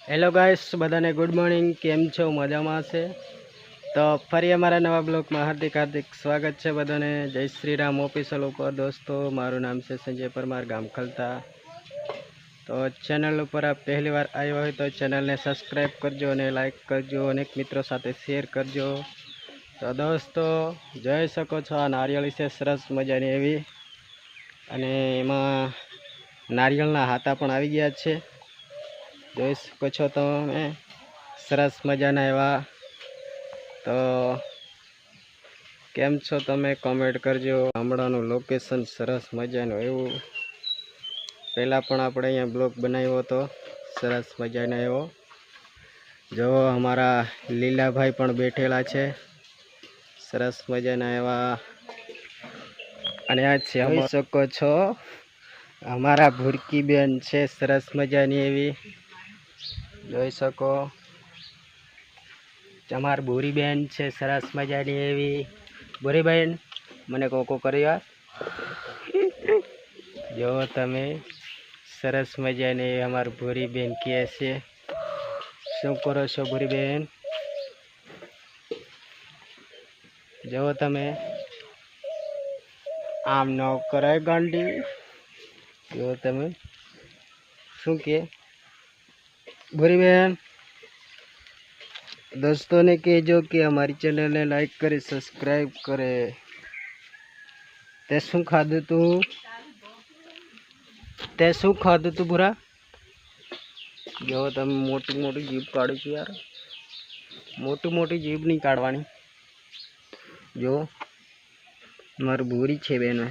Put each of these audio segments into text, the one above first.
Hello guys, બધાને good morning. કેમ છો? મજામાં છે? તો ફરી અમારા નવા બ્લોગમાં હાર્દિક સ્વાગત છે બધાને. જય શ્રી રામ ઓફિશિયલ ઉપર. દોસ્તો, મારું નામ છે સંજય પરમાર, ગામ ખલતા. તો ચેનલ ઉપર આપ પહેલી વાર આવ્યો હોય તો ચેનલને સબસ્ક્રાઈબ કરજો અને લાઈક કરજો, અનેક મિત્રો સાથે શેર કરજો. તો દોસ્તો, જોઈ શકો છો આ નારિયેળી છે સરસ મજાની એવી, અને એમાં નારિયેળના હાથા પણ આવી ગયા છે. જોઈ શકો છો તમે સરસ મજાના એવા. તો કેમ છો તમે? કોમેન્ટ કરજો. ગામડાનું લોકેશન સરસ મજાનું એવું. પહેલાં પણ આપણે અહીંયા બ્લોગ બનાવ્યો હતો સરસ મજાનો એવો. જો અમારા લીલાભાઈ પણ બેઠેલા છે સરસ મજાના એવા. અને આ છે, જોઈ શકો છો અમારા ભૂરકી બેન છે સરસ મજાની એવી. જોઈ શકો તમાર ભૂરી બેન છે સરસ મજાની એવી. ભૂરી બેન, મને કોકો કર્યો. જો તમે સરસ મજાની અમાર ભૂરી બેન કહે છે. શું કરો છો ભૂરી બેન? જો તમે આમ ન કરાય ગાંડી. જો તમે શું કે ભૂરી બેન? દોસ્તોને કહેજો કે અમારી ચેનલને લાઈક કરે, સબસ્ક્રાઈબ કરે. તે શું ખાધું તું? તે શું ખાધું તું ભૂરા? જો તમે મોટી મોટી જીભ કાઢો છો યાર. મોટી મોટી જીભ નહીં કાઢવાની. જો મારી ભૂરી છે બેન.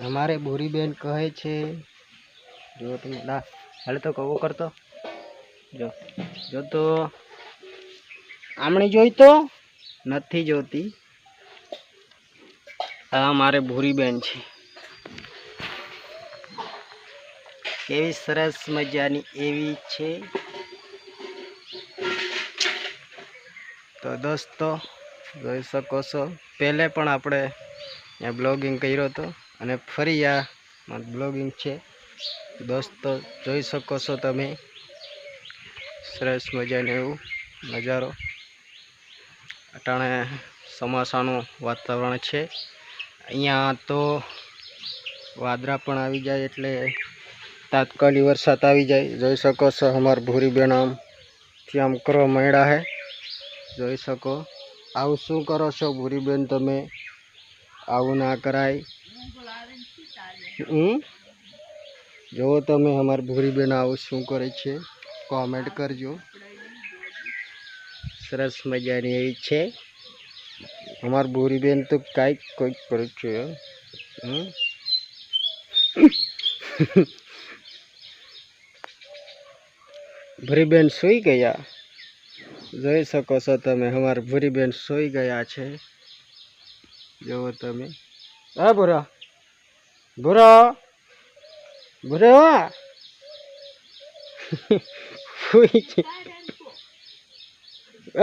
અમારે ભૂરી બેન કહે છે. જો તમે હાલે તો કવો કરતો. જો તો આમણી જોઈ તો નથી જોતી. આ મારે ભૂરી બેન છે. કેવી સરસ મજાની એવી છે. તો દોસ્તો, જોઈ શકો છો પહેલે પણ આપણે ત્યાં બ્લોગિંગ કર્યો હતો અને ફરી આ બ્લોગિંગ છે. દોસ્તો, જોઈ શકો છો તમે સરસ મજાનું એવું નજારો. અટાણે ચોમાસાનું વાતાવરણ છે. અહીંયા તો વાદળા પણ આવી જાય એટલે તાત્કાલિક વરસાદ આવી જાય. જોઈ શકો છો અમારા ભૂરી બેન આમથી આમ કરવા માંડ્યા હે. જોઈ શકો. આવું શું કરો છો ભૂરી બેન તમે? આવું ના કરાય. જો તમે અમારી ભૂરી બેન આવું શું કરે છે કોમેન્ટ કરજો. સરસ મજાની એવી છે અમારી ભૂરી બેન. તો કાંઈક કોઈક કરે છે. ભૂરી બેન સૂઈ ગયા. જોઈ શકો છો તમે અમારા ભૂરી બેન સૂઈ ગયા છે. જુઓ તમે. હા ભૂરા, ભૂરા, ભૂરા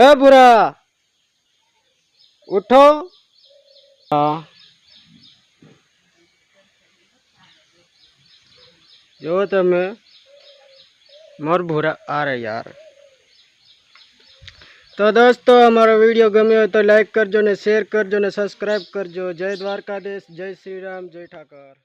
એ ભૂરા ઉઠો. હા, જો તમે મોર ભૂરા આ રે યાર. તો દોસ્તો, અમારો વિડીયો ગમ્યો હોય તો લાઈક કરજો ને શેર કરજો ને સબસ્ક્રાઈબ કરજો. જય દ્વારકાધીશ, જય શ્રી રામ, જય ઠાકર.